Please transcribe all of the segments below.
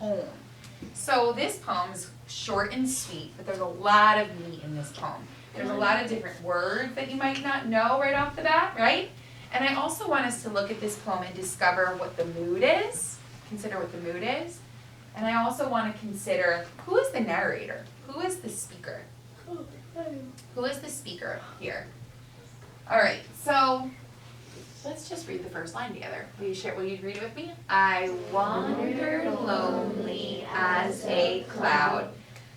tone. So this poem is short and sweet, but there's a lot of meat in this poem. There's a lot of different words that you might not know right off the bat, right? And I also want us to look at this poem and discover what the mood is, consider what the mood is. And I also want to consider, who is the narrator? Who is the speaker? Who is the speaker here? All right, so let's just read the first line together. Will you read it with me? I wandered lonely as a cloud.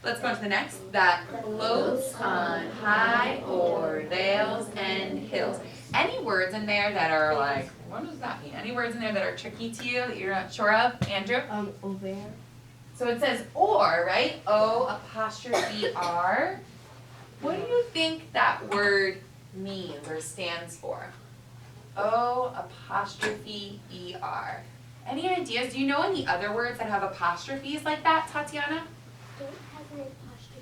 Let's go on to the next. That floats on high o'er vales and hills. Any words in there that are like, what does that mean? Any words in there that are tricky to you that you're not sure of? Andrew? Over. So it says or, right? O''R. What do you think that word means or stands for? O''ER. Any ideas? Do you know any other words that have apostrophes like that, Tatiana?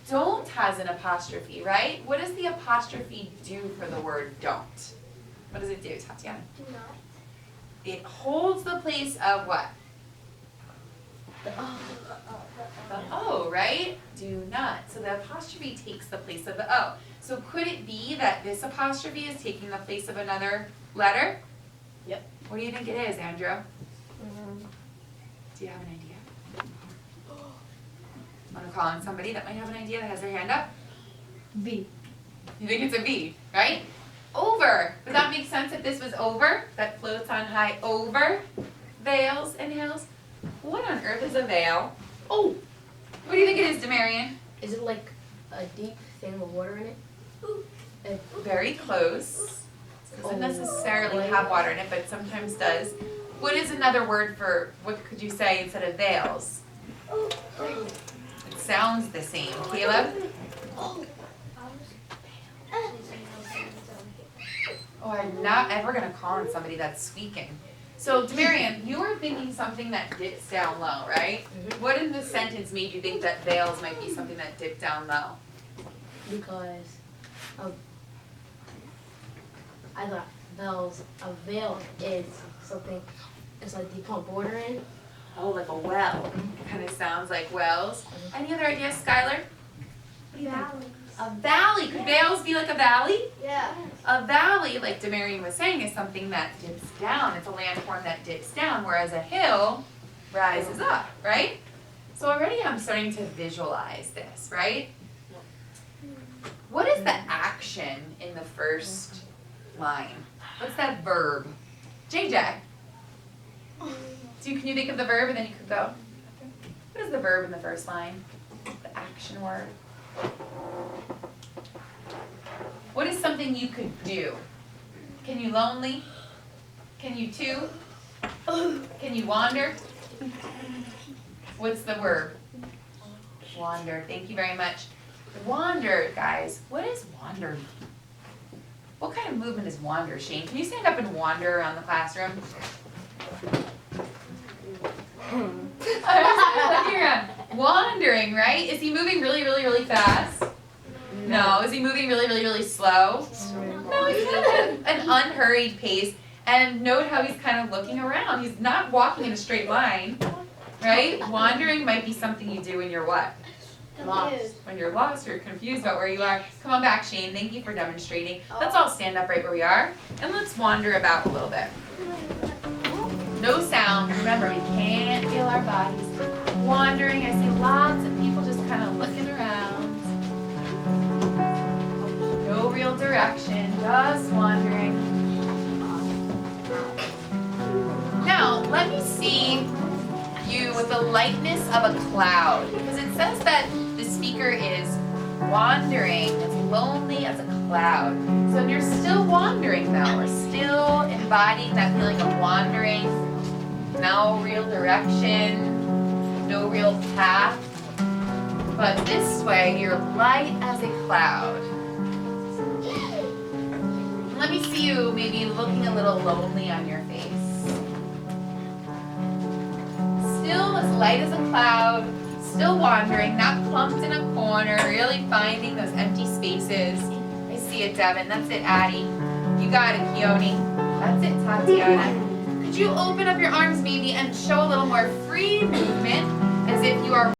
Don't has an apostrophe, right? What does the apostrophe do for the word don't? What does it do, Tatiana? Do not. It holds the place of what? The The O, right? Do not. So the apostrophe takes the place of the O. So could it be that this apostrophe is taking the place of another letter? Yep. What do you think it is, Andrew? Do you have an idea? Want to call on somebody that might have an idea that has their hand up? V. You think it's a V, right? Over. Would that make sense if this was over? That floats on high over vales and hills? What on earth is a vale? Oh, What do you think it is, Demarian? is it like a deep thing with water in it? Very close. Doesn't necessarily have water in it, but sometimes does. What is another word for, what could you say instead of vales? It sounds the same. Caleb? Oh, I'm not ever going to call on somebody that's squeaking. So, Demarian, you were thinking something that dips down low, right? Mhm. What in the sentence made you think that vales might be something that dipped down low? Because I thought a veil is something, it's like they put water in. Oh, like a well. Kind of sounds like wells. Any other ideas, Skylar? What do you think? A valley. Could vales be like a valley? Yeah. A valley, like Demarian was saying, is something that dips down. It's a landform that dips down, whereas a hill rises up, right? So already I'm starting to visualize this, right? What is the action in the first line? What's that verb? JJ. Can you think of the verb and then you could go? What is the verb in the first line? The action word. What is something you could do? Can you lonely? Can you toot? Can you wander? What's the verb? Wander. Thank you very much. Wander, guys. What does wander mean? What kind of movement is wander, Shane? Can you stand up and wander around the classroom? I was looking around. Wandering, right? Is he moving really, really, really fast? No. Is he moving really, really, really slow? No, he's kind of at an unhurried pace. And note how he's kind of looking around. He's not walking in a straight line, right? Wandering might be something you do when you're what? Lost. When you're lost or confused about where you are. Come on back, Shane. Thank you for demonstrating. Let's all stand up right where we are. And let's wander about a little bit. No sound. Remember, we can't feel our bodies. Wandering. I see lots of people just kind of looking around. No real direction. Just wandering. Now, let me see you with the lightness of a cloud. Because it says that the speaker is wandering, as lonely as a cloud. So if you're still wandering though, or still embodying that feeling of wandering, no real direction, no real path, but this way you're light as a cloud. Let me see you maybe looking a little lonely on your face. Still as light as a cloud, still wandering, not clumped in a corner, really finding those empty spaces. I see it, Devin. That's it, Addie. You got it, Keone. That's it, Tatiana. Could you open up your arms maybe and show a little more free movement as if you are